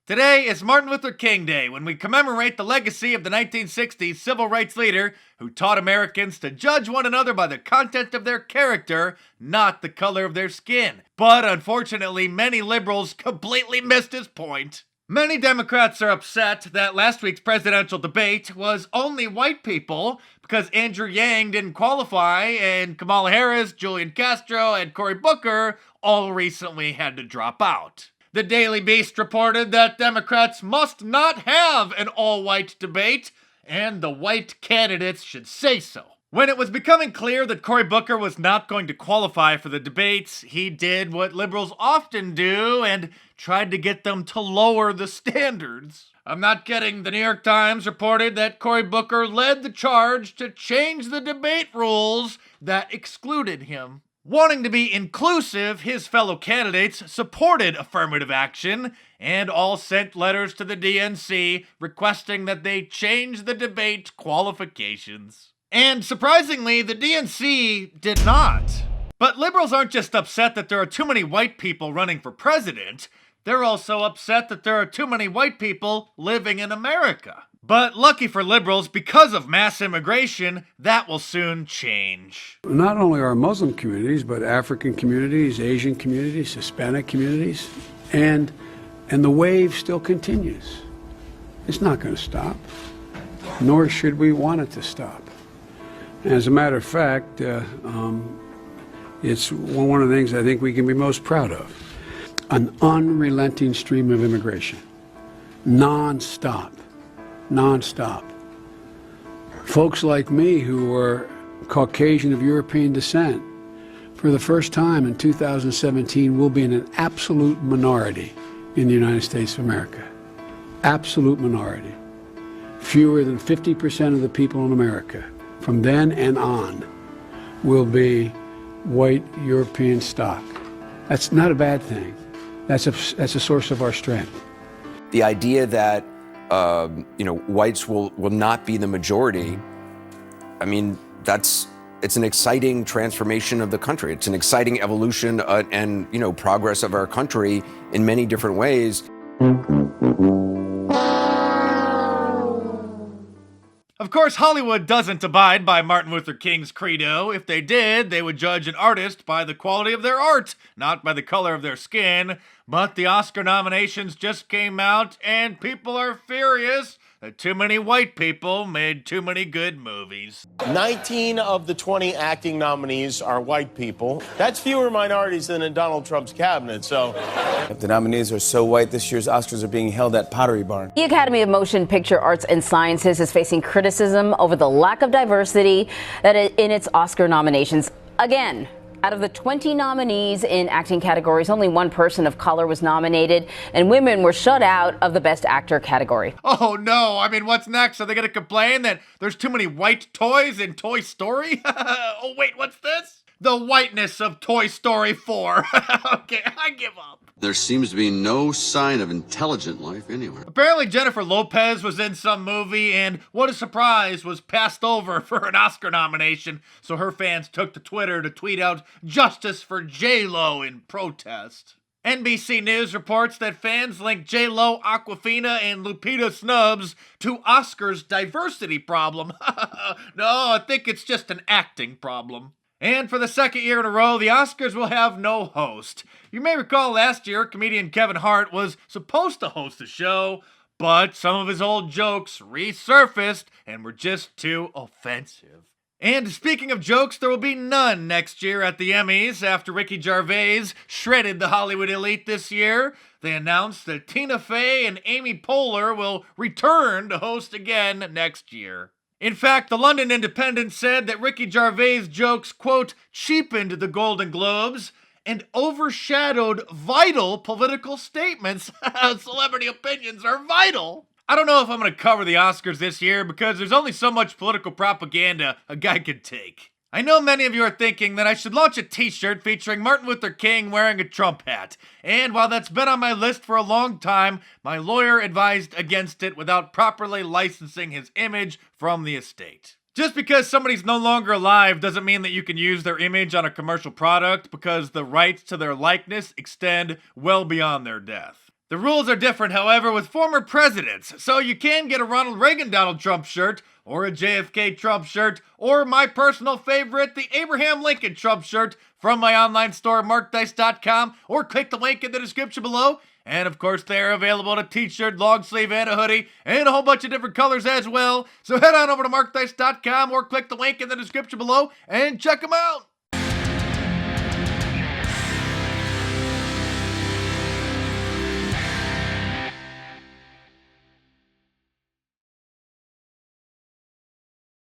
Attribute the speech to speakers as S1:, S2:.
S1: Today is Martin Luther King Day, when we commemorate the legacy of the 1960s civil rights leader who taught Americans to judge one another by the content of their character, not the color of their skin. But unfortunately, many liberals completely missed his point. Many Democrats are upset that last week's presidential debate was only white people because Andrew Yang didn't qualify and Kamala Harris, Julian Castro, and Cory Booker all recently had to drop out. The Daily Beast reported that Democrats must not have an all-white debate, and the white candidates should say so. When it was becoming clear that Cory Booker was not going to qualify for the debates, he did what liberals often do and tried to get them to lower the standards. I'm not kidding. The New York Times reported that Cory Booker led the charge to change the debate rules that excluded him. Wanting to be inclusive, his fellow candidates supported affirmative action and all sent letters to the DNC requesting that they change the debate qualifications. And surprisingly, the DNC did not. But liberals aren't just upset that there are too many white people running for president, they're also upset that there are too many white people living in America. But lucky for liberals, because of mass immigration, that will soon change.
S2: Not only our Muslim communities, but African communities, Asian communities, Hispanic communities, and the wave still continues. It's not going to stop, nor should we want it to stop. As a matter of fact, it's one of the things I think we can be most proud of. An unrelenting stream of immigration, non-stop. Folks like me who are Caucasian of European descent, for the first time in 2017, will be in an absolute minority in the United States of America. Absolute minority. Fewer than 50% of the people in America, from then and on, will be white European stock. That's not a bad thing. That's a source of our strength.
S3: The idea that whites will not be the majority, I mean, it's an exciting transformation of the country. It's an exciting evolution and progress of our country in many different ways.
S1: Of course, Hollywood doesn't abide by Martin Luther King's credo. If they did, they would judge an artist by the quality of their art, not by the color of their skin. But the Oscar nominations just came out, and people are furious that too many white people made too many good movies.
S4: 19 of the 20 acting nominees are white people. That's fewer minorities than in Donald Trump's cabinet, so...
S5: If the nominees are so white, this year's Oscars are being held at Pottery Barn.
S6: The Academy of Motion Picture Arts and Sciences is facing criticism over the lack of diversity in its Oscar nominations. Again, out of the 20 nominees in acting categories, only one person of color was nominated, and women were shut out of the Best Actor category.
S1: Oh no, I mean, what's next? Are they gonna complain that there's too many white toys in Toy Story? Oh wait, what's this? The whiteness of Toy Story 4. Okay, I give up.
S7: There seems to be no sign of intelligent life anywhere.
S1: Apparently Jennifer Lopez was in some movie and, what a surprise, was passed over for an Oscar nomination, so her fans took to Twitter to tweet out "Justice for J-Lo" in protest. NBC News reports that fans link J-Lo, Awkwafina, and Lupita Snubbs to Oscar's diversity problem. No, I think it's just an acting problem. And for the second year in a row, the Oscars will have no host. You may recall last year, comedian Kevin Hart was supposed to host the show, but some of his old jokes resurfaced and were just too offensive. And speaking of jokes, there will be none next year at the Emmys after Ricky Gervais shredded the Hollywood elite this year. They announced that Tina Fey and Amy Poehler will return to host again next year. In fact, the London Independent said that Ricky Gervais' jokes, quote, cheapened the Golden Globes and overshadowed vital political statements. Celebrity opinions are vital. I don't know if I'm going to cover the Oscars this year because there's only so much political propaganda a guy could take. I know many of you are thinking that I should launch a t-shirt featuring Martin Luther King wearing a Trump hat. And while that's been on my list for a long time, my lawyer advised against it without properly licensing his image from the estate. Just because somebody's no longer alive doesn't mean that you can use their image on a commercial product because the rights to their likeness extend well beyond their death. The rules are different, however, with former presidents, so you can get a Ronald Reagan Donald Trump shirt, or a JFK Trump shirt, or my personal favorite, the Abraham Lincoln Trump shirt from my online store, markdice.com, or click the link in the description below. And of course, they're available in a t-shirt, long sleeve, and a hoodie, and a whole bunch of different colors as well. So head on over to markdice.com or click the link in the description below and check them out.